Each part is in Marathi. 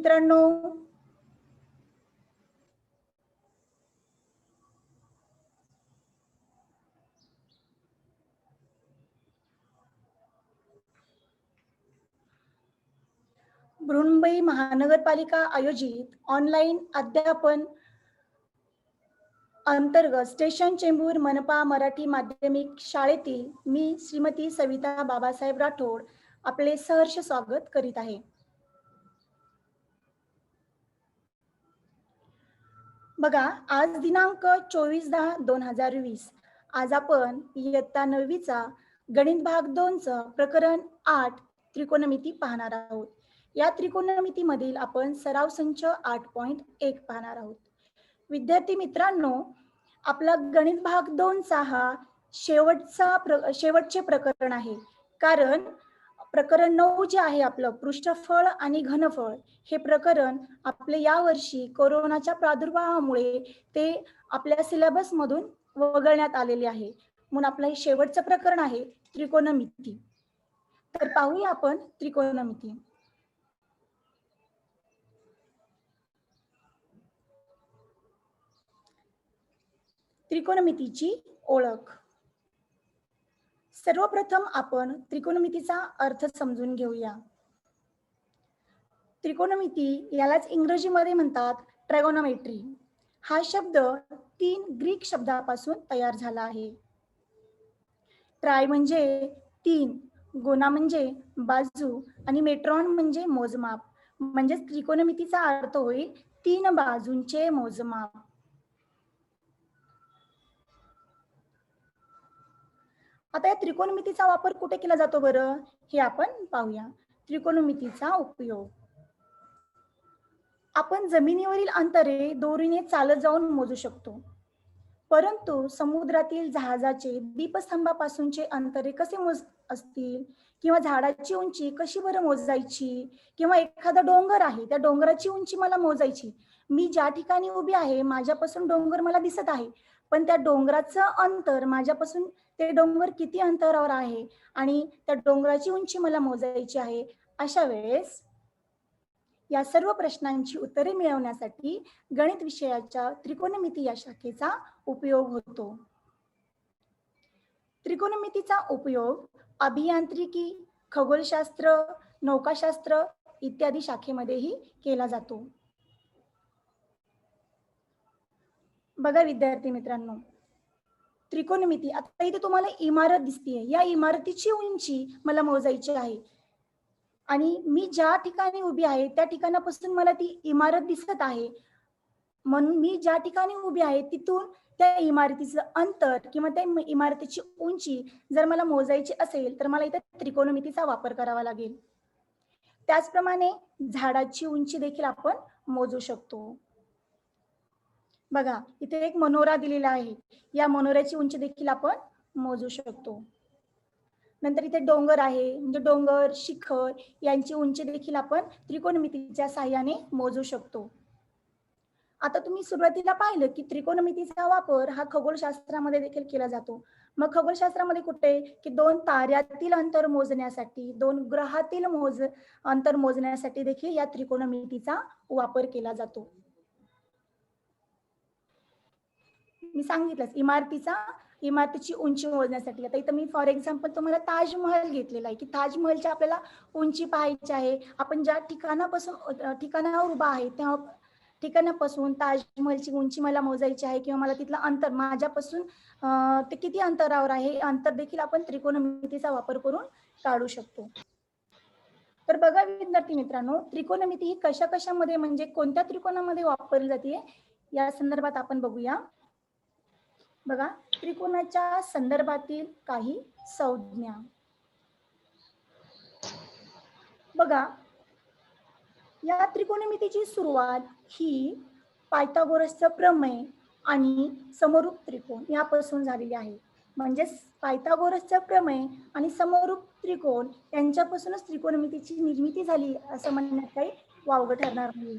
मित्रांनो? बृहन्मुंबई महानगरपालिका आयोजित ऑनलाईन अध्यापन अंतर्गत स्टेशन चेंबूर मनपा मराठी माध्यमिक शाळेतील मी श्रीमती सविता बाबासाहेब राठोड आपले सहर्ष स्वागत करीत आहे. बघा, आज दिनांक 24/10/2020. आज आपण इयत्ता 9वीचा गणित भाग 2चं प्रकरण 8 त्रिकोणमिती पाहणार आहोत. या त्रिकोणमितीमधील आपण सराव संच 8.1 पाहणार आहोत. विद्यार्थी मित्रांनो, आपला गणित भाग 2चा हा शेवटचे प्रकरण आहे. कारण प्रकरण 9 जे आहे आपलं पृष्ठफळ आणि घनफळ हे प्रकरण आपले यावर्षी कोरोनाच्या प्रादुर्भावामुळे ते आपल्या सिलेबस मधून वगळण्यात आलेले आहे. म्हणून आपलं हे शेवटचं प्रकरण आहे त्रिकोणमिती. तर पाहूया आपण त्रिकोणमिती. त्रिकोणमितीची ओळख. सर्वप्रथम आपण त्रिकोणमितीचा अर्थ समजून घेऊया. त्रिकोणमिती यालाच इंग्रजीमध्ये म्हणतात ट्रायगोनोमेट्री. हा शब्द 3 ग्रीक शब्दापासून तयार झाला आहे. ट्राय म्हणजे 3, गोना म्हणजे बाजू आणि मेट्रॉन म्हणजे मोजमाप. म्हणजे त्रिकोणमितीचा अर्थ होईल 3 बाजूंचे मोजमाप. आता या त्रिकोणमितीचा वापर कुठे केला जातो बरं, हे आपण पाहूया. त्रिकोणमितीचा उपयोग. आपण जमिनीवरील अंतरे दोरीने चालत जाऊन मोजू शकतो. परंतु समुद्रातील जहाजाचे दीपस्तंभापासूनचे अंतरे कसे असतील, किंवा झाडाची उंची कशी बरं मोजायची, किंवा एखादा डोंगर आहे त्या डोंगराची उंची मला मोजायची. मी ज्या ठिकाणी उभी आहे माझ्यापासून डोंगर मला दिसत आहे, पण त्या डोंगराचं अंतर माझ्यापासून ते डोंगर किती अंतरावर आहे आणि त्या डोंगराची उंची मला मोजायची आहे. अशा वेळेस या सर्व प्रश्नांची उत्तरे मिळवण्यासाठी गणित विषयाच्या त्रिकोणमिती या शाखेचा उपयोग होतो. त्रिकोणमितीचा उपयोग अभियांत्रिकी, खगोलशास्त्र, नौकाशास्त्र इत्यादी शाखेमध्येही केला जातो. बघा विद्यार्थी मित्रांनो, त्रिकोणमिती, आता इथे तुम्हाला इमारत दिसतेय. या इमारतीची उंची मला मोजायची आहे आणि मी ज्या ठिकाणी उभी आहे त्या ठिकाणापासून मला ती इमारत दिसत आहे. म्हणून मी ज्या ठिकाणी उभी आहे तिथून त्या इमारतीचं अंतर किंवा त्या इमारतीची उंची जर मला मोजायची असेल तर मला इथे त्रिकोणमितीचा वापर करावा लागेल. त्याचप्रमाणे झाडाची उंची देखील आपण मोजू शकतो. बघा, इथे एक मनोरा दिलेला आहे. या मनोऱ्याची उंची देखील आपण मोजू शकतो. नंतर इथे डोंगर आहे, म्हणजे डोंगर, शिखर यांची उंची देखील आपण त्रिकोणमितीच्या साहाय्याने मोजू शकतो. आता तुम्ही सुरुवातीला पाहिलं की त्रिकोणमितीचा वापर हा खगोलशास्त्रामध्ये देखील केला जातो. मग खगोलशास्त्रामध्ये कुठे की 2 ताऱ्यातील अंतर मोजण्यासाठी, 2 ग्रहातील अंतर मोजण्यासाठी देखील या त्रिकोणमितीचा वापर केला जातो. मी सांगितलंच इमारतीची उंची मोजण्यासाठी. आता इथं मी फॉर एक्झाम्पल तुम्हाला ताजमहल घेतलेला आहे की ताजमहलची आपल्याला उंची पाहायची आहे. आपण ज्या ठिकाणावर उभा आहे त्या ठिकाणापासून ताजमहलची उंची मला मोजायची आहे, किंवा मला तिथलं अंतर माझ्यापासून ते किती अंतरावर आहे अंतर देखील आपण त्रिकोणमितीचा वापर करून काढू शकतो. तर बघा विद्यार्थी मित्रांनो, त्रिकोणमिती ही कशामध्ये म्हणजे कोणत्या त्रिकोणामध्ये वापरली जाते या संदर्भात आपण बघूया. बघा, त्रिकोणाच्या संदर्भातील काही संज्ञा. बघा, या त्रिकोणमितीची सुरुवात ही पायथागोरसचा प्रमेय आणि समरूप त्रिकोण यापासून झालेली आहे. म्हणजे पायथागोरसचा प्रमेय आणि समरूप त्रिकोण यांच्यापासूनच त्रिकोणमितीची निर्मिती झाली असं म्हणण्यात काही वावगं ठरणार नाही.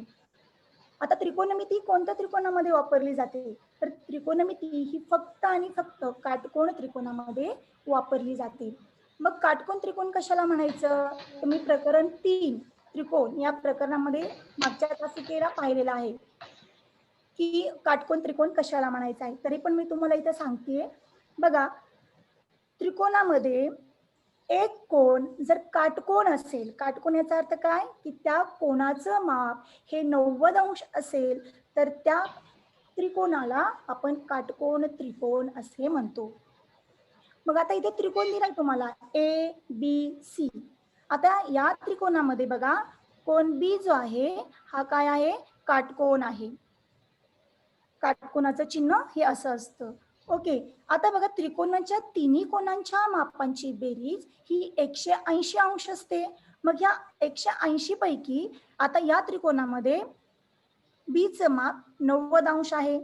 आता त्रिकोणमिती कोणत्या त्रिकोणामध्ये वापरली जाते, तर त्रिकोणमिती ही फक्त आणि फक्त काटकोन त्रिकोणामध्ये वापरली जाते. मग काटकोन त्रिकोण कशाला म्हणायचं, तुम्ही प्रकरण 3 त्रिकोण या प्रकरणामध्ये मागच्या तासिकेला पाहिलेला आहे की काटकोन त्रिकोण कशाला म्हणायचा आहे. तरी पण मी तुम्हाला इथं सांगतेय बघा, त्रिकोणामध्ये एक कोण जर काटकोन असेल, काटकोन याचा अर्थ काय की त्या कोणाचं माप हे 90 अंश असेल तर त्या त्रिकोणाला आपण काटकोन त्रिकोण असे म्हणतो. मग आता इथे त्रिकोण दिलाय तुम्हाला ए बी सी. आता या त्रिकोणामध्ये बघा कोण बी जो आहे हा काय आहे, काटकोन आहे. काटकोनाचं चिन्ह हे असं असतं. ओके, आता बघा त्रिकोणाच्या तिन्ही कोणांच्या मापांची बेरीज ही 180 अंश असते. मग या 180 पैकी आता या त्रिकोणामध्ये बीचं माप 90 अंश आहे.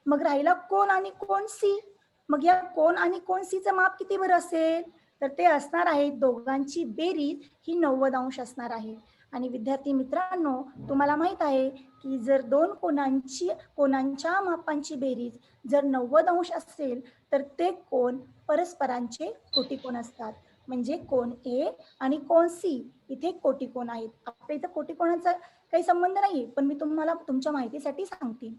मग राहिला कोण आणि कोण सी. मग या कोण आणि कोण सीचं माप किती बरं असेल, तर ते असणार आहे दोघांची बेरीज ही 90 अंश असणार आहे. आणि विद्यार्थी मित्रांनो, तुम्हाला माहित आहे की जर दोन कोणांच्या मापांची बेरीज जर 90 अंश असेल तर ते कोण परस्परांचे कोटिकोण असतात. म्हणजे कोण ए आणि कोण सी इथे कोटिकोण आहेत. आपल्या इथं कोटिकोणाचा काही संबंध नाही, पण मी तुम्हाला तुमच्या माहितीसाठी सांगते.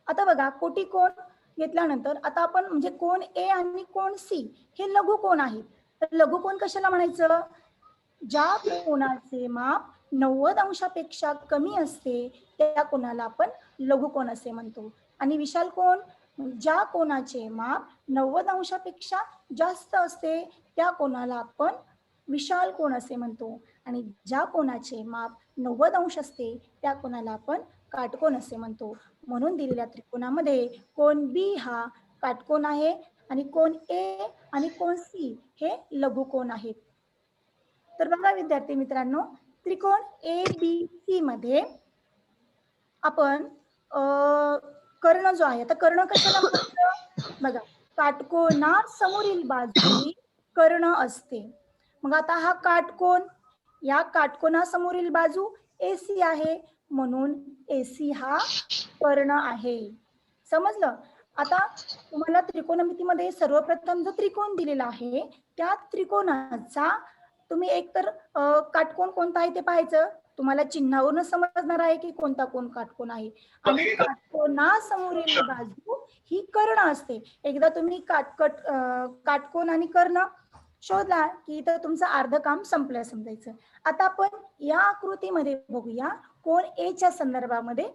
आता बघा कोटिकोण घेतल्यानंतर आता आपण म्हणजे कोण ए आणि कोण सी हे लघुकोण आहेत. तर लघुकोण कशाला म्हणायचं, ज्या कोणाचे माप 90 अंशापेक्षा कमी असते त्या कोणाला आपण लघुकोण असे म्हणतो. आणि विशाल कोण, ज्या कोणाचे माप 90 अंशापेक्षा जास्त असते त्या कोणाला आपण विशाल कोण असे म्हणतो. आणि ज्या कोणाचे माप 90 अंश असते त्या कोणाला आपण काटकोन असे म्हणतो. म्हणून दिलेल्या त्रिकोणामध्ये कोण बी हा काटकोन आहे आणि कोण ए आणि कोण सी हे लघुकोण आहेत. तर बघा विद्यार्थी मित्रांनो, त्रिकोण ए बी सी मध्ये आपण कर्ण जो आहे, आता कर्ण कशाला म्हणायचं बघा, काटकोनासमोरील बाजू कर्ण असते. मग आता हा काटकोन, या काटकोनासमोरील बाजू एसी आहे म्हणून एसी हा कर्ण आहे. समजलं. आता तुम्हाला त्रिकोणमितीमध्ये सर्वप्रथम जो त्रिकोण दिलेला आहे त्या त्रिकोणाचा तुम्ही एकतर काटकोन कोणता आहे ते पाहायचं. तुम्हाला चिन्हावरून समजणार आहे की कोणता कोण काटकोन आहे. आणि काटकोनासमोरील बाजू ही कर्ण असते. एकदा तुम्ही काटकोन आणि कर्ण शोधला की इथं तुमचं अर्ध काम संपलं समजायचं. आता आपण या आकृतीमध्ये बघूया कोण ए च्या संदर्भामध्ये.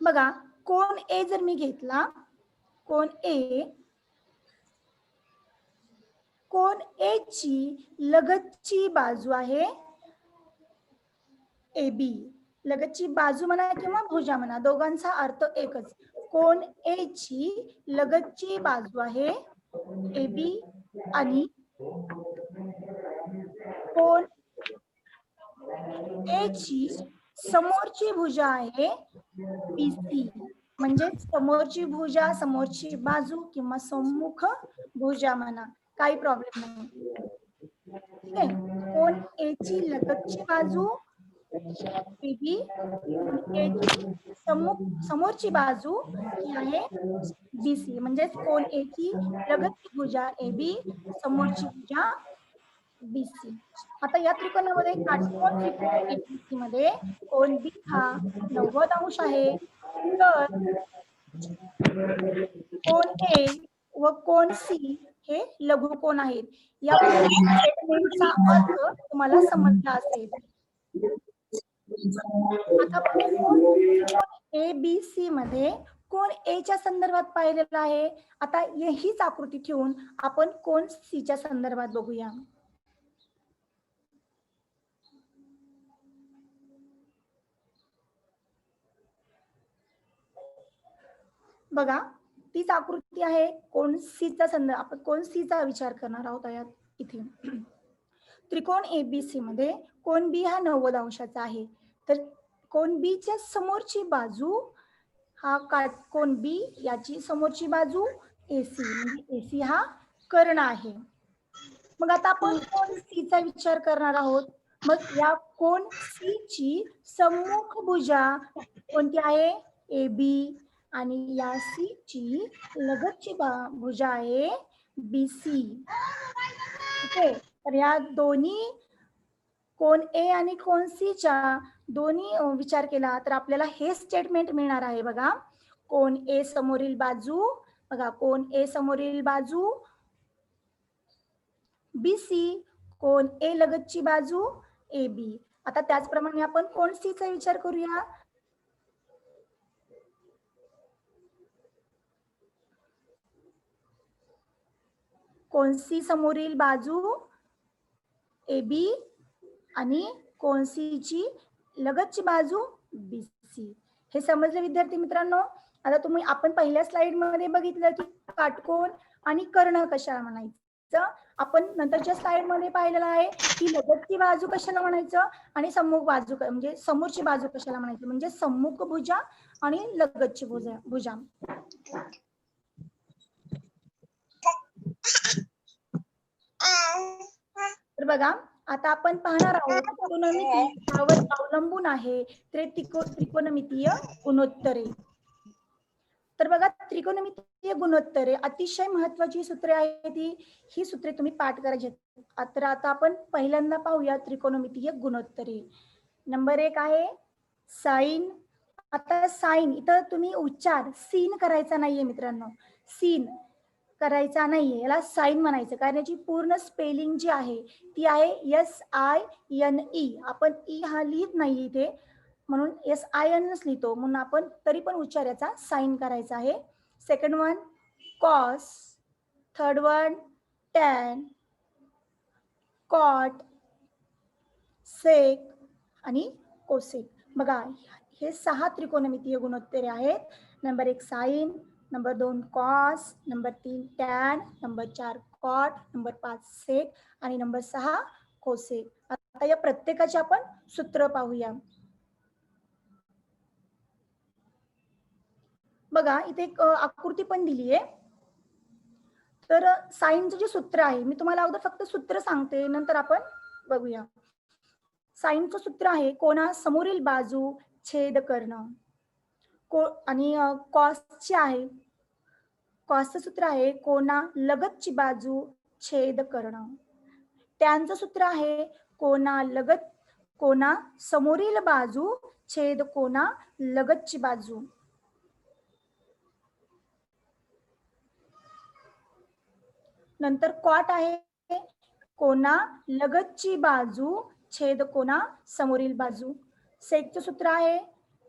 बघा कोण ए जर मी घेतला, कोण ए ची लगतची बाजू आहे ए बी. लगतची बाजू म्हणा किंवा भुजा म्हणा, दोघांचा अर्थ एकच. कोण ए ची लगतची बाजू आहे ए बी आणि कोण ए ची समोरची भुजा आहे बीसी. म्हणजे समोरची भुजा, समोरची बाजू किंवा सम्मुख भुजा म्हणा, काही प्रॉब्लेम नाही. ठीक आहे. कोण ए ची लगतची बाजू बी ए ची समोरची बाजू ही आहे बीसी. म्हणजे कोण ए ची लगतची भुजा ए बी, समोरची भुजा बीसी. आता या त्रिकोणामध्ये काटकोन त्रिकोण एबीसी मध्ये कोण बी हा 90 अंश आहे. तर कोण ए व कोण सी हे लघुकोण आहेत. या स्टेटमेंटचा अर्थ तुम्हाला समजला असेल. आता कोण ए बी सी मध्ये कोण ए च्या संदर्भात पाहिलेला आहे. आता हीच आकृती ठेवून आपण कोण सी च्या संदर्भात बघूया. बघा तीच आकृती आहे कोण सीचा संदर्भ. आपण कोण सीचा विचार करणार आहोत यात. इथे त्रिकोण एबीसी मध्ये कोण बी हा 90 अंशाचा आहे. तर कोण बी च्या समोरची बाजू हा काटकोन बी, याची समोरची बाजू एसी. म्हणजे एसी हा कर्ण आहे. मग आता आपण कोण सी चा विचार करणार आहोत. मग या कोण सी ची सम्मुख भुजा कोणती आहे ए बी आणि या सी ची लगतची भुजा आहे बी सी. ओके, तर या दोन्ही कोण ए आणि कोण सी च्या दोन्ही विचार केला तर आपल्याला हे स्टेटमेंट मिळणार आहे बघा. कोण ए समोरील बाजू, बघा कोण ए समोरील बाजू BC, कोण ए लगतची बाजू AB. आता त्याचप्रमाणे आपण कोण C चा विचार करूया. कोण C समोरील बाजू AB आणि कोण C ची लगतची बाजू BC. हे समजले विद्यार्थी मित्रांनो. आता तुम्ही आपण पहिल्या स्लाइड मध्ये बघितलं की काटकोन आणि कर्ण कशाला म्हणायचं. आपण नंतरच्या स्लाइड मध्ये पाहिलेलं आहे की लगतची बाजू कशाला म्हणायचं आणि सम्मुख बाजू म्हणजे समोरची बाजू कशाला म्हणायचं, म्हणजे सम्मुख भुजा आणि लगतची भुजा. तर बघा आता आपण पाहणार आहोत त्रिकोणमिती यावर अवलंबून आहे त्रिकोणमितीय गुणोत्तरे. तर बघा त्रिकोणमितीय गुणोत्तरे अतिशय महत्वाची सूत्रे आहेत. ही सूत्रे तुम्ही पाठ करायची. तर आता आपण पहिल्यांदा पाहूया त्रिकोणमितीय गुणोत्तरे. नंबर 1 आहे साइन. आता साइन इथं तुम्ही उच्चार सीन करायचा नाहीये मित्रांनो, सीन करायचा नाहीये, याला साइन म्हणायचं. कारण याची पूर्ण स्पेलिंग जी आहे ती आहे SINE. आपण ई हा लिहित नाही इथे, म्हणून SIN लिहितो, म्हणून आपण तरी पण उच्चार याचा साइन करायचा आहे. Second one cos, third one tan, cot, sec आणि कोसेक. बघा हे 6 त्रिकोणमितीय गुणोत्तरे आहेत. Number 1 sine, number 2 cos, number 3 tan, number 4 cot, number 5 sec आणि नंबर 6 कोसेक. आता या प्रत्येकाचे आपण सूत्र पाहूया. बघा इथे एक आकृती पण दिली आहे. तर साइनचं जे सूत्र आहे मी तुम्हाला अगोदर फक्त सूत्र सांगते, नंतर आपण बघूया. साइनचं सूत्र आहे कोणा समोरील बाजू छेद कर्ण. आणि कॉसचे आहे, कॉसचं सूत्र आहे कोणा लगतची बाजू छेद कर्ण. टॅनचं सूत्र आहे कोणा समोरील बाजू छेद कोणा लगतची बाजू. नंतर कॉट आहे कोणा लगतची बाजू छेद कोणा समोरील बाजू. सेकचं सूत्र आहे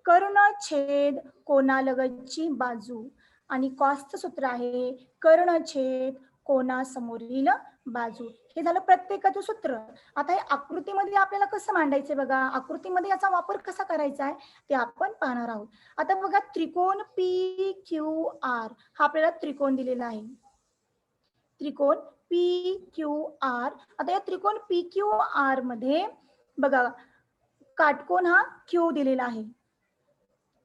कर्ण छेद कोणा लगतची बाजू. आणि कॉसचं सूत्र आहे कर्ण छेद कोणा समोरील बाजू. हे झालं प्रत्येकाचं सूत्र. आता हे आकृतीमध्ये आपल्याला कसं मांडायचं बघा, आकृतीमध्ये याचा वापर कसा करायचा आहे ते आपण पाहणार आहोत. आता बघा त्रिकोण PQR हा आपल्याला त्रिकोण दिलेला आहे, त्रिकोण PQR. आता या त्रिकोण PQR मध्ये बघा काटकोन हा Q दिलेला आहे.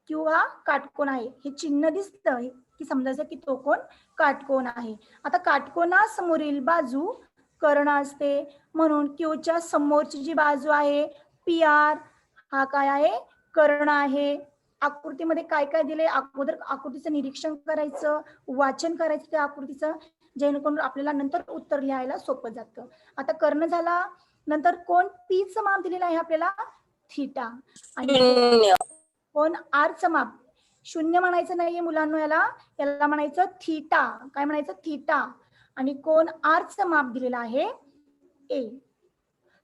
Q हा काटकोन आहे, हे चिन्ह दिसतं की समजायचं की तो कोण काटकोन आहे. आता काटकोनासमोरील बाजू कर्ण असते, म्हणून Qच्या समोरची जी बाजू आहे PR हा काय आहे कर्ण आहे. आकृतीमध्ये काय काय दिले अगोदर आकृतीचं निरीक्षण करायचं, वाचन करायचं त्या आकृतीचं, जेणेकरून आपल्याला नंतर उत्तर लिहायला सोपं जातं. आता कर्ण झाला, नंतर कोण Pचं माप दिलेलं आहे आपल्याला थीटा आणि कोण आरचं माप शून्य म्हणायचं नाहीये मुलांनो, याला म्हणायचं थीटा. काय म्हणायचं थीटा. आणि कोण आरचं माप दिलेलं आहे ए.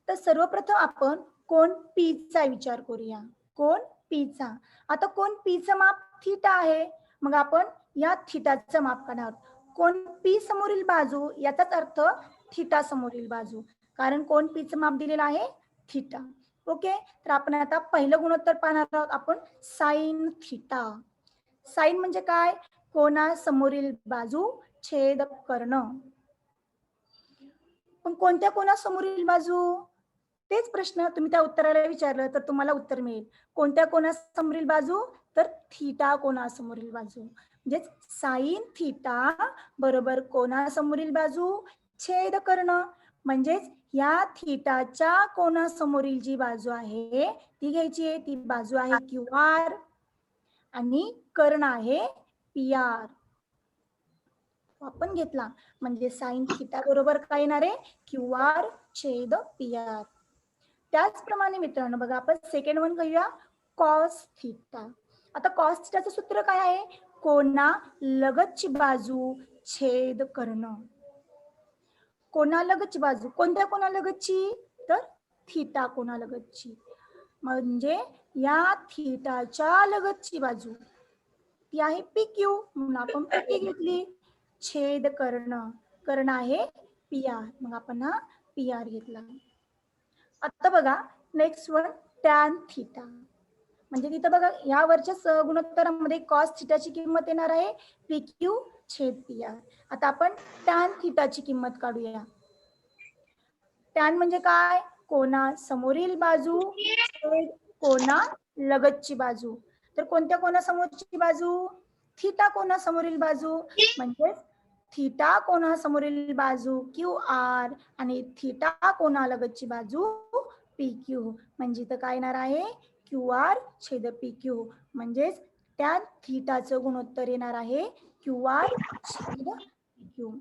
तर सर्वप्रथम आपण कोण पीचा विचार करूया. कोण पीचा. आता कोण पीचं माप थीटा आहे, मग आपण या थीटाचं माप काढणार. कोण पी समोरील बाजू याचाच अर्थ थीटा समोरील बाजू, कारण कोण पीचं माप दिलेलं आहे थीटा. ओके. तर आपण आता पहिलं गुणोत्तर पाहणार आहोत आपण साइन थीटा. साइन म्हणजे काय कोणा समोरील बाजू छेद कर्ण. पण कोणत्या कोणासमोरील बाजू, तेच प्रश्न तुम्ही त्या उत्तराला विचारलं तर तुम्हाला उत्तर मिळेल. कोणत्या कोणासमोरील बाजू, तर थीटा कोणासमोरील बाजू. म्हणजे साइन थीटा बरोबर कोणासमोरील बाजू छेद कर्ण. म्हणजेच या थीटाच्या कोणासमोरील जी बाजू आहे ती घ्यायची आहे, ती बाजू आहे QR आणि कर्ण आहे PR. आपण घेतला म्हणजे साइन थीटा बरोबर काय येणार आहे QR छेद PR. त्याचप्रमाणे मित्रांनो बघा आपण सेकंड वन घेऊया, कॉस थिटा. आता कॉस थिटाचं सूत्र काय आहे? कोना लगतची बाजू छेद करणं. कोणालगतची बाजू, कोणत्या कोणालगतची? तर थिटा कोणालगतची. म्हणजे या थिटाच्या लगतची बाजू ती आहे पी क्यू, म्हणून आपण पी घेतली. छेद कर्ण, कर्ण आहे पी आर, मग आपण हा पी आर घेतला. आता बघा नेक्स्ट वन, टॅन थिटा. म्हणजे तिथं बघा या वरच्या गुणोत्तरामध्ये कॉस थिटाची किंमत येणार आहे पी क्यू छेद पी आर. आता आपण टॅन थिटाची किंमत काढूया. टॅन म्हणजे काय? कोणा समोरील बाजू छेद कोणा लगतची बाजू. तर कोणत्या कोणासमोरची बाजू? थिटा कोणासमोरील बाजू. म्हणजे थिटा कोणासमोरील बाजू क्यू आर आणि थिटा कोणालगतची बाजू पी क्यू. म्हणजे इथं काय येणार आहे? क्यू आर छेद पी क्यू. म्हणजेच त्या थिटाचं गुणोत्तर येणार आहे क्यू आर छेद पी क्यू.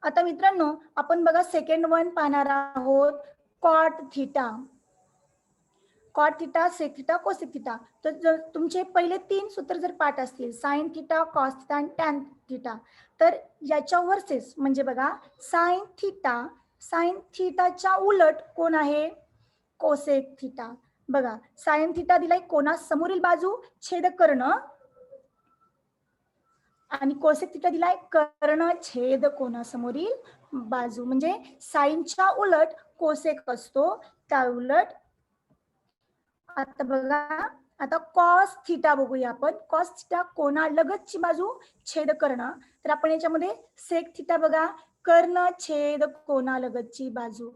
आता मित्रांनो आपण बघा सेकंड वन पाहणार आहोत, cot theta. Cot theta, sec theta, cosec theta. तर जर तुमचे पहिले 3 सूत्र जर पाठ असतील, साइन थिटा, कॉस थिटा आणि टॅन थिटा, तर याच्या वर्सेस म्हणजे बघा साइन थिटा, साइन थिटाच्या उलट कोण आहे? Cosec theta. बघा साइन थिटा दिलाय कोणासमोरील बाजू छेद कर्ण आणि कोसेक थिटा दिलाय कर्ण छेद कोणासमोरील बाजू. म्हणजे साइनच्या उलट कोसेक असतो, त्या उलट. आता बघा आता कॉस थिटा बघूया आपण. कॉस थिटा कोणालगतची बाजू छेद कर्ण. तर आपण याच्यामध्ये सेक थिटा बघा, कर्ण छेद कोणालगतची बाजू.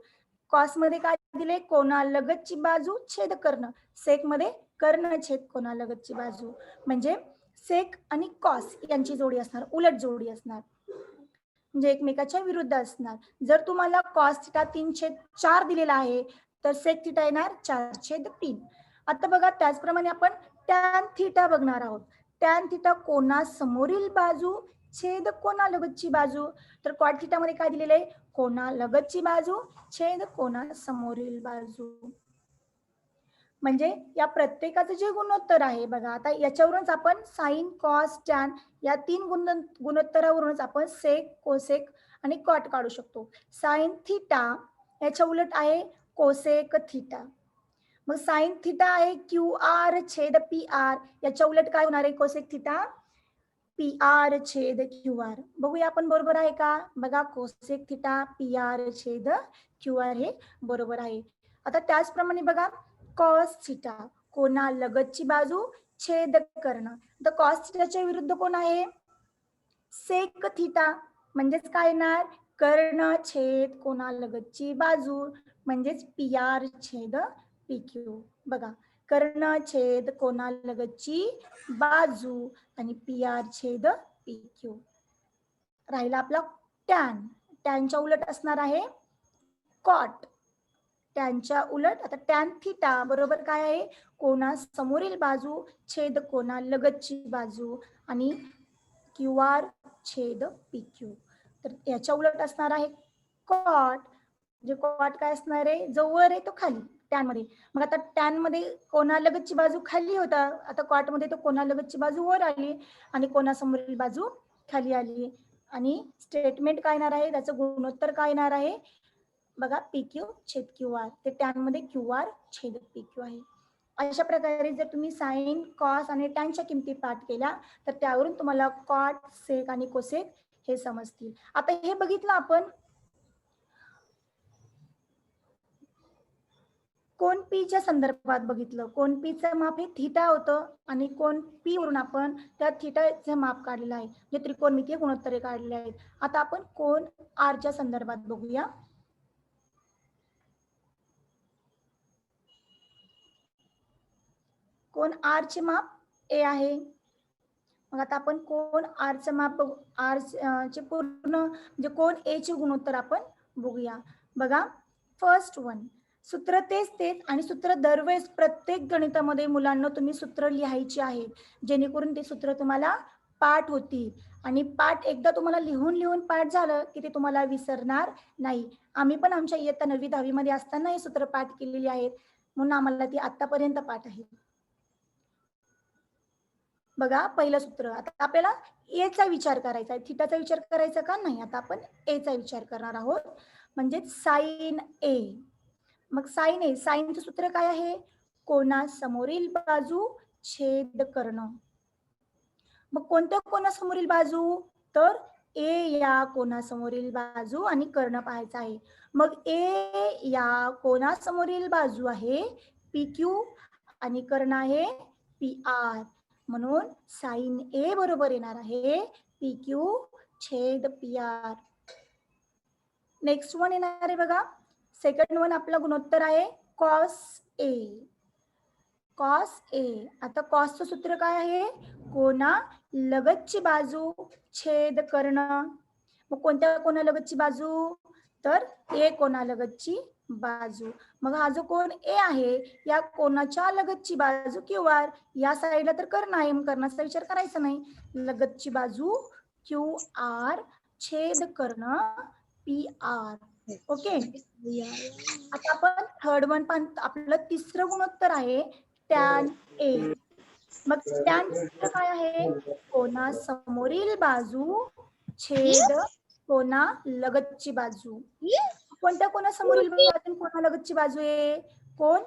कॉस मध्ये काय दिले? कोणालगतची बाजू छेद कर्ण. सेक मध्ये कर्ण छेद कोणालगतची बाजू. म्हणजे सेक आणि कॉस यांची जोडी असणार, उलट जोडी असणार, म्हणजे एकमेकाच्या विरुद्ध असणार. जर तुम्हाला कॉस थिटा 3/4 दिलेला आहे तर सेक थिटा येणार 4/3. आता बघा त्याचप्रमाणे आपण टॅन थिटा बघणार आहोत. टॅन थिटा कोणासमोरील बाजू छेद कोणालगतची बाजू. तर कॉट थिटा मध्ये काय दिलेलं आहे? कोणालगतची बाजू छेद कोणासमोरील बाजू. म्हणजे या प्रत्येकाचं जे गुणोत्तर आहे बघा, आता याच्यावरूनच आपण साइन, कॉस, टॅन या 3 गुणोत्तरावरूनच आपण सेक, कोसेक आणि कॉट काढू शकतो. साइन थिटा याच्या उलट आहे कोसेक थिटा. मग साइन थिटा आहे क्यू आर छेद पी आर, याच्या उलट काय होणार आहे? कोसेक थिटा पी आर छेद क्यू आर. बघूया आपण बरोबर आहे का? बघा कोसेक थिटा पी आर छेद क्यू आर हे बरोबर आहे. आता त्याचप्रमाणे बघा कॉस थिटा कोणालगतची बाजू छेद कर्ण. तर कॉस थिटाच्या विरुद्ध कोण आहे? Sec theta. म्हणजेच काय येणार? कर्ण छेद कोणालगतची बाजू, म्हणजेच पी आर छेद पी क्यू. बघा कर्ण छेद कोणालगतची बाजू आणि पी आर छेद पी क्यू. राहिला आपला टॅन. टॅनच्या उलट असणार आहे कॉट. टॅनच्या उलट आता टॅन थिटा बरोबर काय आहे? कोणासमोरील बाजू छेद कोणालगतची बाजू आणि क्यू आर छेद पी क्यू. तर याच्या उलट असणार आहे कॉट. म्हणजे कॉट काय असणार आहे? जो वर आहे तो खाली टॅन मध्ये. मग आता टॅन मध्ये कोणालगतची बाजू खाली होता, आता कॉट मध्ये तो कोणालगतची बाजू वर आली आणि कोणासमोरील बाजू खाली आली. आणि स्टेटमेंट काय येणार आहे? त्याचं गुणोत्तर काय येणार आहे? बघा पी क्यू छेद क्यू आर. ते टॅन मध्ये क्यू आर छेद पी क्यू आहे. अशा प्रकारे जर तुम्ही साइन, कॉस आणि टॅनच्या किमती पाठ केल्या तर त्यावरून तुम्हाला कॉट, सेक आणि कोसेक हे समजतील. आता हे बघितलं आपण कोन पीच्या संदर्भात बघितलं. कोन पीचं माप हे थिटा होतं आणि कोन पी वरून आपण त्या थिटाचं माप काढलेलं आहे, जे त्रिकोणमितीय गुणोत्तरे काढलेले आहेत. आता आपण कोन आरच्या संदर्भात बघूया. कोन आर चे माप ए आहे. मग आता आपण कोन आरचं माप बघू. आर चे पूर्ण म्हणजे कोन ए चे गुणोत्तर आपण बघूया. बघा फर्स्ट वन, सूत्र तेच आणि सूत्र दरवेळेस प्रत्येक गणितामध्ये मुलांना तुम्ही सूत्र लिहायची आहेत, जेणेकरून ते सूत्र तुम्हाला पाठ होती आणि पाठ एकदा तुम्हाला लिहून लिहून पाठ झालं की ते तुम्हाला विसरणार नाही. आम्ही पण आमच्या इयत्ता 9वी 10वी मध्ये असताना हे सूत्र पाठ केलेली आहेत, म्हणून आम्हाला ती आतापर्यंत पाठ आहे. बघा पहिलं सूत्र. आता आपल्याला एचा विचार करायचा आहे. थिटाचा विचार करायचा का नाही? आता आपण एचा विचार करणार आहोत. म्हणजे साइन ए. मग साइन ए, साइनचं सूत्र काय आहे? कोनासमोरील बाजू छेद करणं. मग कोणत्या कोनासमोरील बाजू? तर ए या कोनासमोरील बाजू आणि कर्ण पाहायचा आहे. मग ए या कोनासमोरील बाजू आहे पी क्यू आणि कर्ण आहे पी आर. म्हणून साइन ए बरोबर येणार आहे पी क्यू छेद पी आर. नेक्स्ट वन येणार आहे बघा. सेकंड वन आपला गुणोत्तर आहे कॉस ए. Cos A. आता कॉसचं सूत्र काय आहे? कोना लगतची बाजू छेद कर्ण. मग कोणत्या कोणा लगतची बाजू? तर ए कोणा लगतची बाजू. मग हा जो कोण ए आहे या कोणाच्या लगतची बाजू क्यू आर. या साईडला तर कर्ण आहे, मग कर्णाचा विचार करायचा नाही. लगतची बाजू क्यू आर छेद कर्ण पी आर. ओके. आता आपण थर्ड वन आपलं तिसरं गुणोत्तर आहे टॅन ए. मग टॅन सूत्र काय आहे? कोनासमोरील बाजू छेद कोना लगतची बाजू. कोणत्या कोणासमोरील बाजू कोणा लगतची बाजू आहे? कोण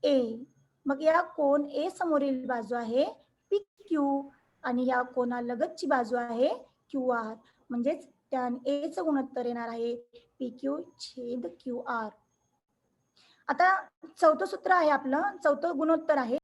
ए. मग या कोण ए समोरील बाजू आहे पी क्यू आणि या कोणा लगतची बाजू आहे क्यू आर. म्हणजेच टॅन ए चं गुणोत्तर येणार आहे पी क्यू छेद क्यू आर. आता चौथं सूत्र आहे आपलं, चौथं गुणोत्तर आहे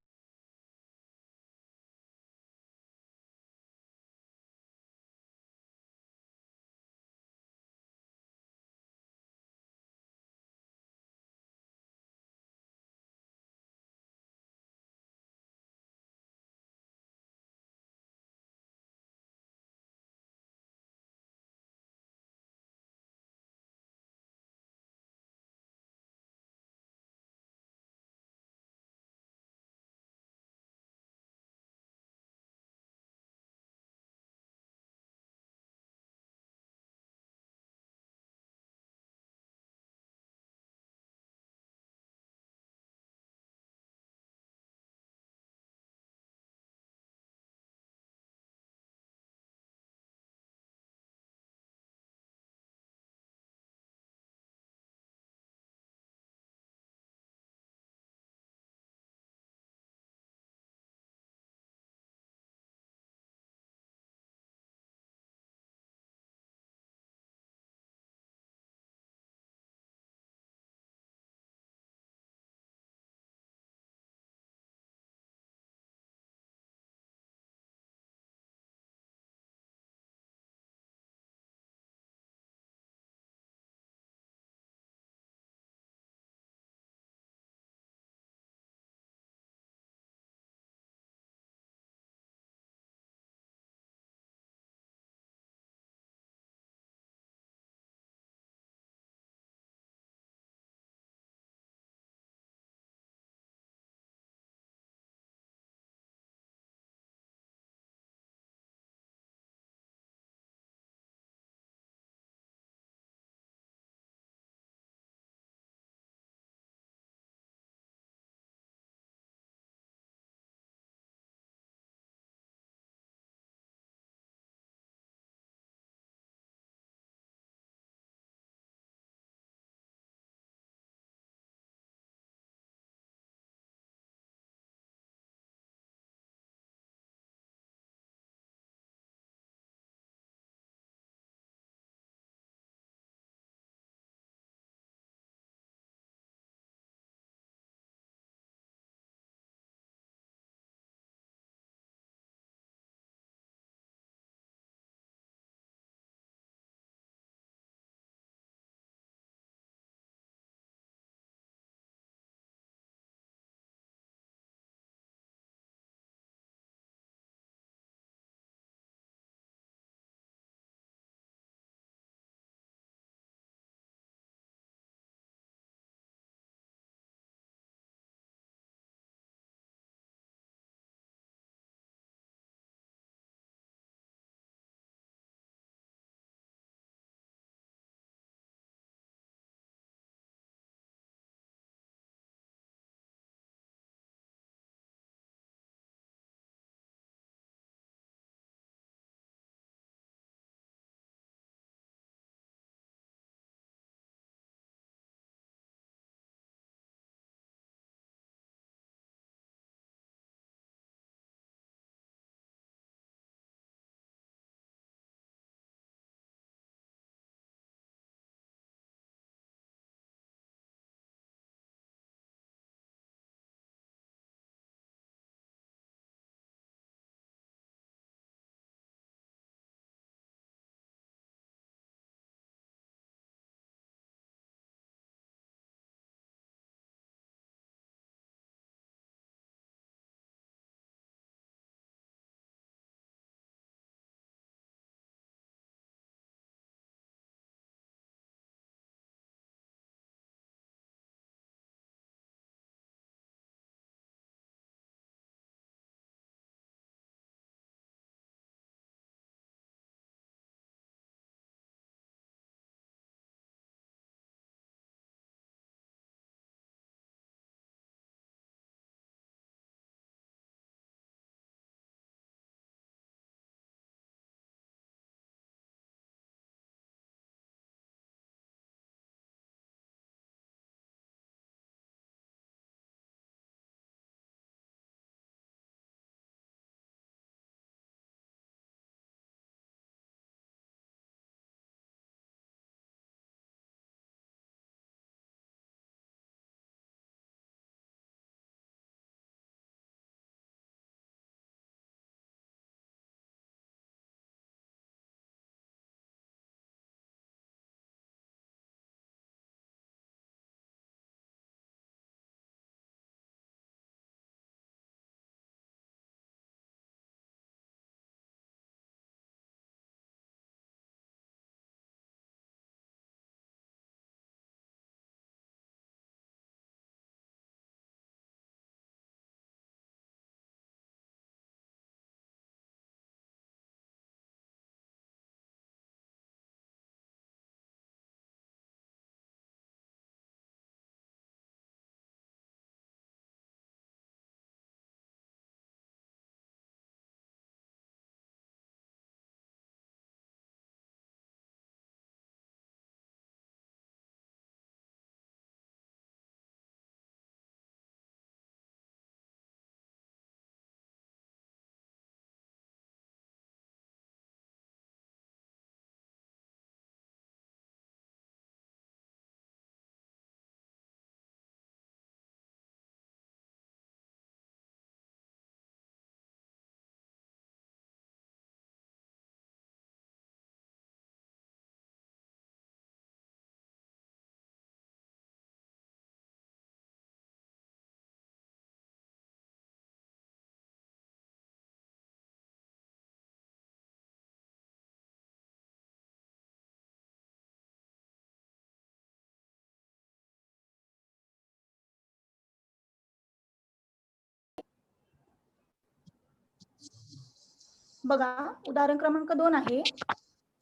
बघा उदाहरण क्रमांक 2 आहे.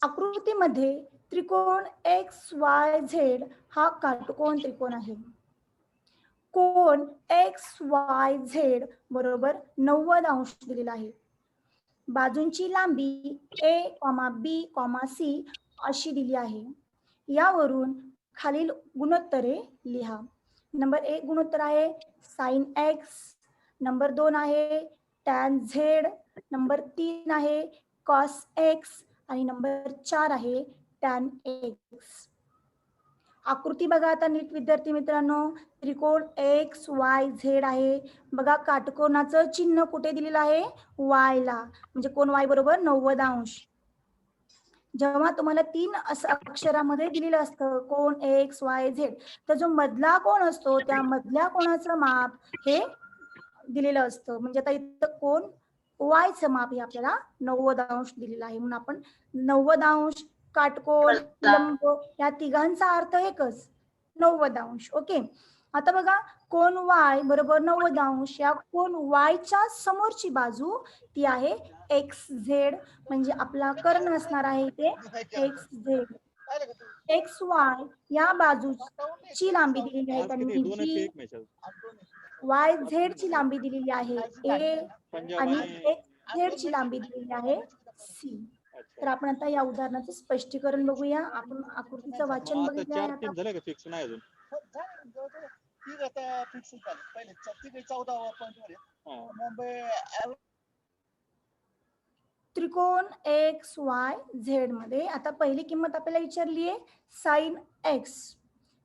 आकृतीमध्ये त्रिकोण एक्स वाय झेड हा काटकोन त्रिकोण आहे. कोन एक्स वाय झेड बरोबर 90 अंश दिलेला आहे. बाजूंची लांबी ए बी सी अशी दिली आहे. यावरून खालील गुणोत्तरे लिहा. नंबर 1 गुणोत्तर आहे साइन एक्स, नंबर 2 आहे टॅन झेड, नंबर 3 आहे कॉस एक्स आणि नंबर 4 आहे टॅन एक्स. आकृती बघा आता नीट विद्यार्थी मित्रांनो. त्रिकोण एक्स वाय झेड आहे. बघा काटकोनाचं चिन्ह कुठे दिलेलं आहे? वाय ला, म्हणजे कोण वाय बरोबर 90 अंश. जेव्हा तुम्हाला 3 अक्षरामध्ये दिलेलं असतं कोण एक्स वाय झेड, तर जो मधला कोण असतो त्या मधल्या कोणाचं माप हे दिलेलं असतं. म्हणजे आता इथं कोण वायचं माप हे आपल्याला 90 अंश दिलेलं आहे. म्हणून आपण 90 अंश, काटकोन, लंब या तिघांचा अर्थ एकच 90 अंश. ओके. आता बघा कोन वाय बरोबर 90 अंश. या कोन वायच्या समोरची बाजू ती आहे एक्स झेड, म्हणजे आपला कर्ण असणार आहे ते एक्स झेड. एक्स वाय या बाजूची लांबी दिलेली आहे त्यांनी बी, वाय झेड ची लांबी दिलेली आहे ए आणि एक्स झेड ची लांबी दिलेली आहे सी. तर आपण आता या उदाहरणाचं स्पष्टीकरण बघूया. आपण आकृतीचं वाचन बघितलं आहे आता. त्रिकोण एक्स वाय झेड मध्ये आता पहिली किंमत आपल्याला विचारली आहे साइन एक्स.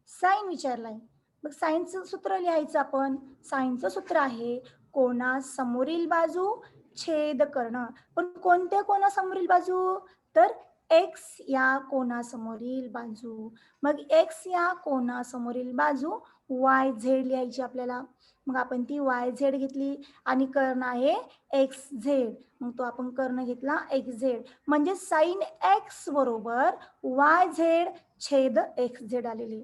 साइन विचारलाय. मग साइनचं सूत्र लिहायचं आपण. साइनचं सूत्र आहे कोनासमोरील बाजू छेद कर्ण. पण कोणत्या कोनासमोरील बाजू? तर एक्स या कोनासमोरील बाजू. मग एक्स या कोनासमोरील बाजू वाय झेड लिहायची आपल्याला. मग आपण ती वाय झेड घेतली आणि कर्ण आहे एक्स झेड. मग तो आपण कर्ण घेतला एक्स झेड, म्हणजे साइन एक्स बरोबर वाय झेड छेद एक्स झेड आलेली.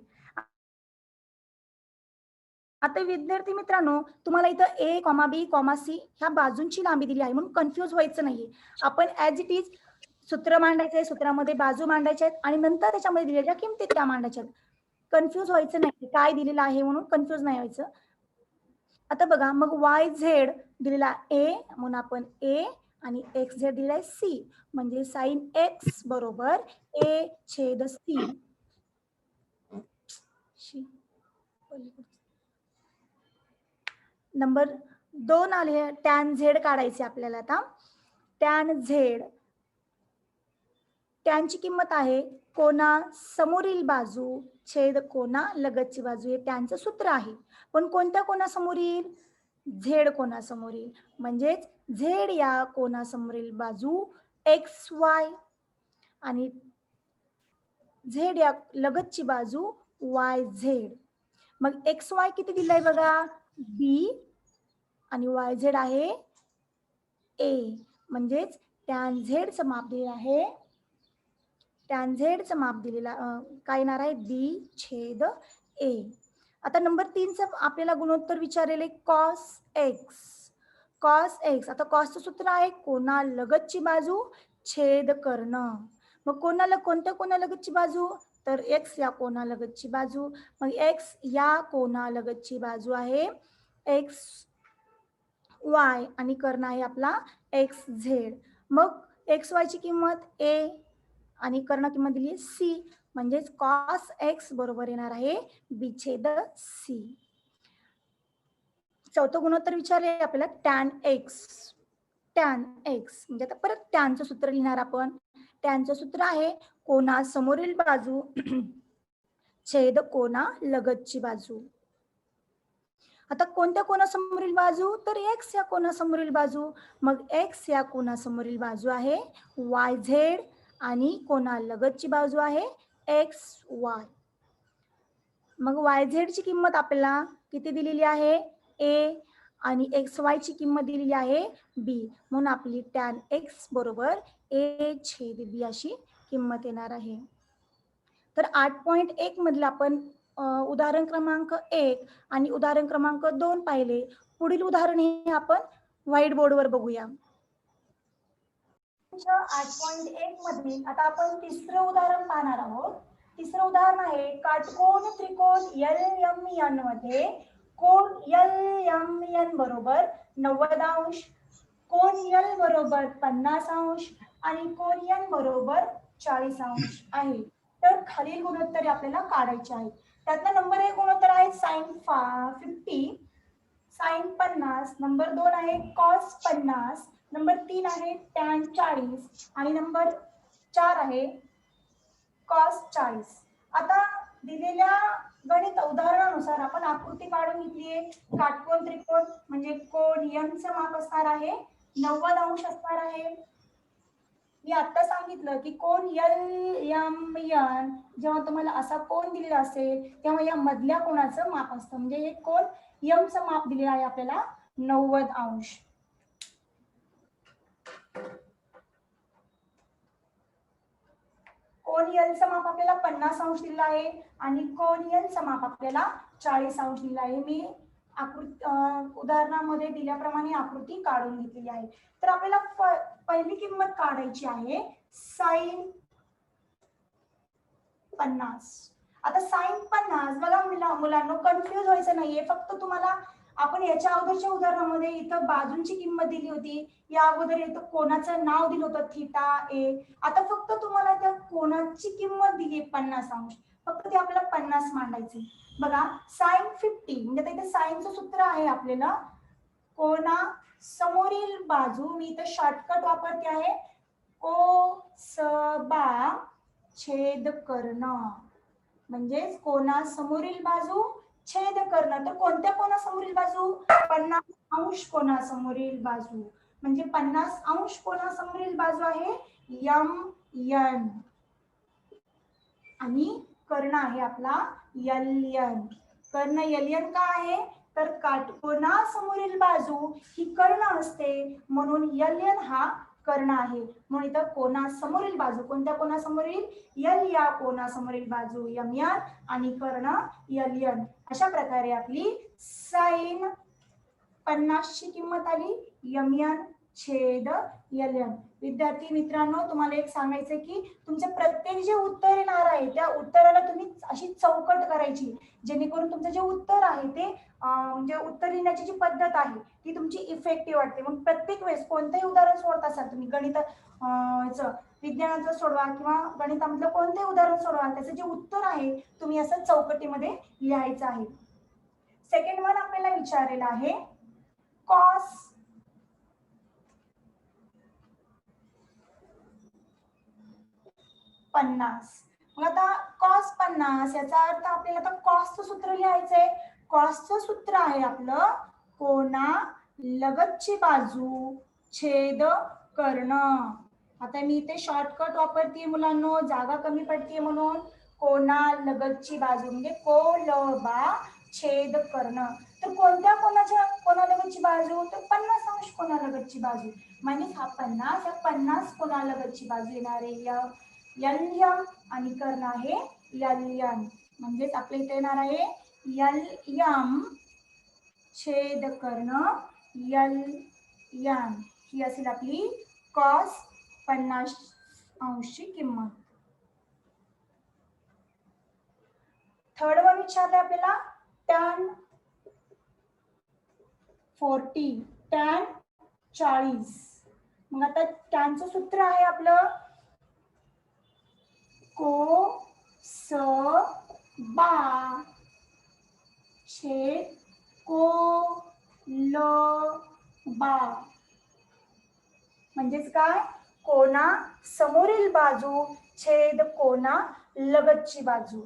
आता विद्यार्थी मित्रांनो तुम्हाला इथं ए बी सी ह्या बाजूंची लांबी दिली आहे म्हणून कन्फ्यूज व्हायचं नाहीये. आपण ऍज इट इज सूत्र मांडायचे, सूत्रामध्ये बाजू मांडायच्या आहेत आणि नंतर त्याच्यामध्ये दिलेल्या किमती त्या मांडायच्या. कन्फ्यूज व्हायचं नाही काय दिलेलं आहे म्हणून कन्फ्यूज नाही व्हायचं. आता बघा मग वाय झेड दिलेला ए म्हणून आपण ए आणि एक्स झेड दिलेला आहे सी, म्हणजे साइन एक्स बरोबर ए छेद सी. नंबर 2 आले टॅन झेड काढायचे आपल्याला. आता टॅन झेड, टॅनची किंमत आहे कोना समोरील बाजू छेद कोना लगतची बाजू. हे टॅनचं सूत्र आहे. पण कोणत्या कोनासमोरील? झेड कोनासमोरील, म्हणजेच झेड या कोनासमोरील बाजू एक्स वाय आणि झेड या लगतची बाजू वाय झेड. मग एक्स वाय किती दिलाय बघा बी आणि वाय झेड आहे ए, म्हणजेच टॅन झेडचं माप दिलेलं आहे. टॅन झेडचं माप दिलेला काय येणार आहे बी छेद ए. आता नंबर 3चं आपल्याला गुणोत्तर विचारलेले कॉस एक्स. कॉस एक्स, आता कॉसचं सूत्र आहे कोना लगतची बाजू छेद कर्ण. मग कोणत्या कोना लगतची बाजू? तर एक्स या कोना लगतची बाजू. मग एक्स या कोना लगतची बाजू आहे एक्स वाय आणि कर्ण आहे आपला एक्स झेड. मग एक्स वायची किंमत ए आणि कर्ण किंमत दिली सी, म्हणजेच कॉस एक्स बरोबर येणार आहे बी छेद सी. चौथं गुणोत्तर विचारले आपल्याला टॅन एक्स. टॅन एक्स म्हणजे आता परत टॅनचं सूत्र लिहिणार आपण. टॅनचं सूत्र आहे कोना समोरील बाजू छेद कोना लगतची बाजू. आता कोणत्या कोनासमोरील बाजू? तर एक्स या कोनासमोरील बाजू. मग एक्स या कोनासमोरील बाजू आहे वाय झेड आणि कोना लगतची बाजू आहे एक्स वाय. मग वाय झेडची किंमत आपल्याला किती दिलेली आहे ए आणि एक्स वाय ची किंमत दिलेली आहे बी, म्हणून आपली टॅन एक्स बरोबर ए छेद बी अशी किंमत येणार आहे. तर 8.1 मधलं आपण उदाहरण क्रमांक 1 आणि उदाहरण क्रमांक 2 पाहिले. पुढील उदाहरण हे आपण व्हाईट बोर्डवर बघूया. 8.1 मधील आता आपण तिसरं उदाहरण पाहणार आहोत. तिसरं उदाहरण आहे काटकोन त्रिकोण LMN मध्ये कोन LMN बरोबर 90°, कोन L बरोबर 50° आणि कोन N बरोबर 40° आहे. तर खालील गुणोत्तरे आपल्याला काढायचे आहेत. त्यातला नंबर 1 गुणोत्तर आहे sin 50, sin 50, नंबर 2 आहे cos 50, नंबर 3 आहे tan 40 आणि नंबर 4 आहे cos 40. आता दिलेल्या गणित उदाहरणानुसार आपण आकृती काढून घेतली आहे. काटकोन त्रिकोण म्हणजे कोन M चं माप असणार आहे 90° असणार आहे. मी आता सांगितलं की कोन LMN जेव्हा तुम्हाला असा कोन दिलेला असेल तेव्हा या मधल्या कोणाचं माप असतं. म्हणजे हे कोन M चं माप दिलेलं आहे आपल्याला 90°. कोन L चं माप आपल्याला 50° दिलेलं आहे आणि कोन N चं माप आपल्याला 40° दिलेलं आहे. मी उदाहरणामध्ये दिल्याप्रमाणे आकृती काढून घेतलेली आहे. तर आपल्याला पहिली किंमत काढायची आहे sin 50. आता sin 50 बघा मुलांना कन्फ्युज व्हायचं नाहीये. फक्त तुम्हाला आपण याच्या अगोदरच्या उदाहरणामध्ये इथं बाजूंची किंमत दिली होती. या अगोदर इथं कोणाचं नाव दिलं होतं θ. आता फक्त तुम्हाला त्या कोणाची किंमत दिली 50°. फक्त ते आपल्याला 50 मांडायचे. बघा sin 50 म्हणजे इथे साइनचं सूत्र आहे आपल्याला कोना समोरील बाजू. मी इथं शॉर्टकट वापरते आहे कोस बा छेद कर्ण. म्हणजेच कोना समोरील बाजू छेद कर्ण. तर कोणत्या कोणासमोरील बाजू 50° कोणासमोरील बाजू. म्हणजे 50° कोणासमोरील बाजू आहे MN आणि कर्ण आहे आपला LN. कर्ण LN का आहे तर काटकोनासमोरील बाजू ही कर्ण असते म्हणून LN हा कर्ण आहे. म्हणून इथं कोणासमोरील बाजू कोणत्या कोणासमोरील L या कोणासमोरील बाजू MN आणि कर्ण LN. अशा प्रकारे आपली sin 50 ची किंमत आली MN छेद LN. विद्यार्थी मित्रांनो तुम्हाला एक सांगायचं की तुमचे प्रत्येक जे उत्तर येणार आहे त्या उत्तराला तुम्ही अशी चौकट करायची जेणेकरून तुमचं जे उत्तर आहे ते म्हणजे उत्तर लिहिण्याची जी पद्धत आहे ती तुमची इफेक्टिव्ह वाटते. मग प्रत्येक वेळेस कोणतेही उदाहरण सोडत असाल तुम्ही गणिताचं विज्ञानाचं सोडवा किंवा गणितामधलं कोणतेही उदाहरण सोडवा त्याचं जे उत्तर आहे तुम्ही असं चौकटीमध्ये लिहायचं आहे. सेकंड वन आपल्याला विचारलेलं आहे cos 50. मग आता cos 50 याचा अर्थ आपल्याला आता कॉसचं सूत्र लिहायचंय. कॉसचं सूत्र आहे आपलं कोना लगतची बाजू छेद कर्ण. आता मी इथे शॉर्टकट वापरते मुलांनो जागा कमी पडते म्हणून कोना लगतची बाजू म्हणजे कोलबा छेद कर्ण. तर कोणत्या कोणालगतची बाजू तर 50° कोणालगतची बाजू. म्हणजे हा 50 या 50 कोणालगतची बाजू येणार आहे LM आणि कर्ण आहे LN. म्हणजेच आपल्या इथे येणार आहे LM छेद कर्ण LN. ही असेल आपली cos 50° ची किंमत. थर्ड वन विचारले आपल्याला tan 40 tan 40. मग आता टॅनचं सूत्र आहे आपलं कोस बा छेद कोलबा. म्हणजेच काय कोना समोरील बाजू छेद कोना लगतची बाजू.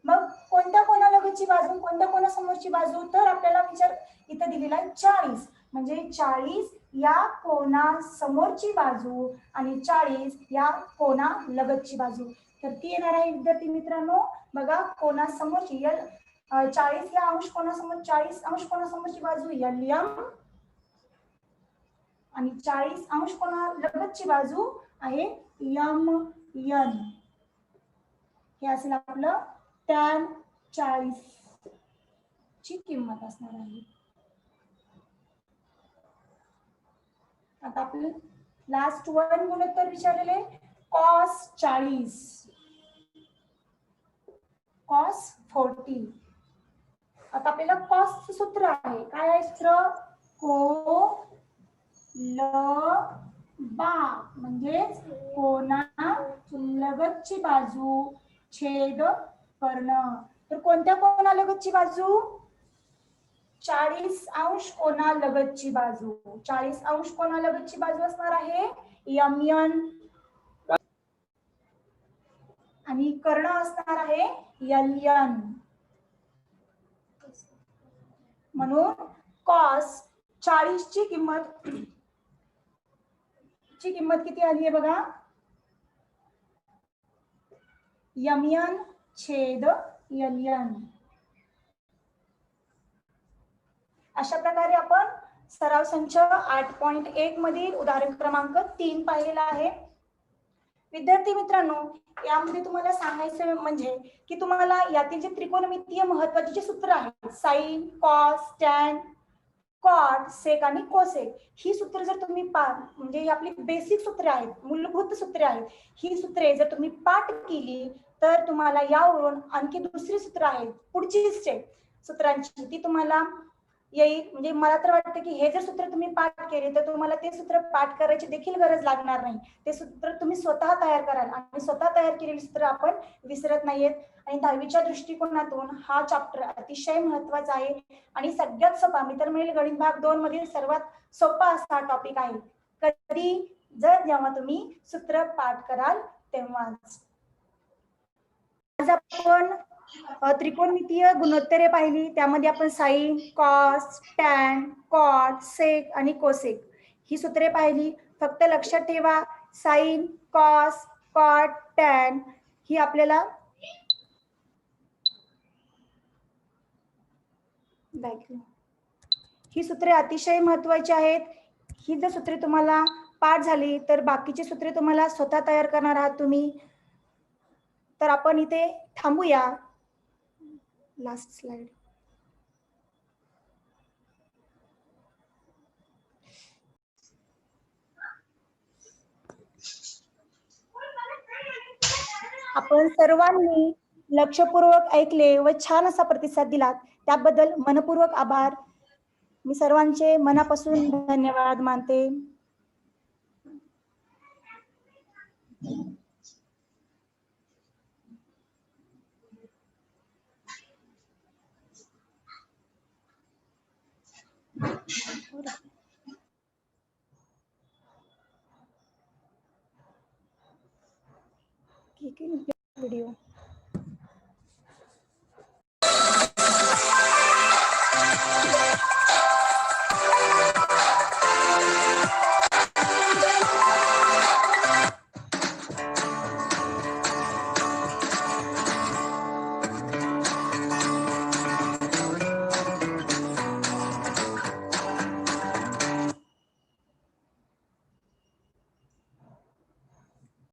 मग कोणत्या कोणालगतची बाजू कोणत्या कोणासमोरची बाजू तर आपल्याला विचार इथे दिलेला आहे 40. म्हणजे 40 या कोना समोरची बाजू आणि 40 या कोना लगतची बाजू. तर ती येणार आहे विद्यार्थी मित्रांनो बघा कोना समोरची 40 या अंश कोणासमोर 40° कोणासमोरची बाजू LM आणि 40° कोणा लगतची बाजू आहे MN. हे असेल आपलं tan 40 ची किंमत असणार आहे. आता आपण लास्ट वन गुणोत्तर विचारलेले कॉस 40, कॉस 40. आता आपल्याला कॉसचं सूत्र आहे. काय आहे सूत्र? को ल बा म्हणजेच कोनालगतची बाजू छेद कर्ण. तर कोणत्या कोनालगतची बाजू? 40 अंश कोनालगतची बाजू. 40 अंश कोनालगतची बाजू असणार आहे यमयन आणि कर्ण असणार आहे यलयन. म्हणून कॉस 40 ची किंमत किती आली आहे बघा? यमयन छेद यलयन. अशा प्रकारे आपण सराव संच 8.1 मधील उदाहरण क्रमांक 3 पाहिलेला आहे. विद्यार्थी मित्रांनो, यामध्ये तुम्हाला सांगायचं म्हणजे की तुम्हाला यातील जे त्रिकोणमितीय महत्त्वाचे जे सूत्र आहेत sign, cos, tan, cot, sec आणि कोसेक, ही सूत्र जर तुम्ही म्हणजे ही आपली बेसिक सूत्रे आहेत, मूलभूत सूत्रे आहेत. ही सूत्रे जर तुम्ही पाठ केली तर तुम्हाला यावरून आणखी दुसरी सूत्र आहेत पुढची स्टेप सूत्रांची ती तुम्हाला येईल. म्हणजे मला तर वाटतं की हे जर सूत्र तुम्ही पाठ केले तर तुम्हाला ते सूत्र पाठ करायची देखील गरज लागणार नाही. ते सूत्र तुम्ही स्वतः तयार कराल आणि स्वतः तयार केलेली सूत्र आपण विसरत नाहीयेत. आणि 10वीच्या दृष्टिकोनातून हा चॅप्टर अतिशय महत्त्वाचा आहे आणि सगळ्यात सोपा, मी तर म्हणेल गणित भाग 2 मधील सर्वात सोपा असा टॉपिक आहे. कधी? जेव्हा तुम्ही सूत्र पाठ कराल तेव्हाच. आज आपण त्रिकोणमितीय गुणोत्तरे पाहिली. त्यामध्ये आपण sign, cos, tan, cot, sec आणि कोसेक ही सूत्रे पाहिली. फक्त लक्षात ठेवा साइन, कॉस, कॉट, टॅन ही आपल्याला ही सूत्रे अतिशय महत्त्वाची आहेत. ही जर सूत्रे तुम्हाला पाठ झाली तर बाकीची सूत्रे तुम्हाला स्वतः तयार करणार आहात तुम्ही. तर आपण इथे थांबूया. Last slide. आपण सर्वांनी लक्षपूर्वक ऐकले व छान असा प्रतिसाद दिलात त्याबद्दल मनपूर्वक आभार. मी सर्वांचे मनापासून धन्यवाद मानते. व्हिडिओ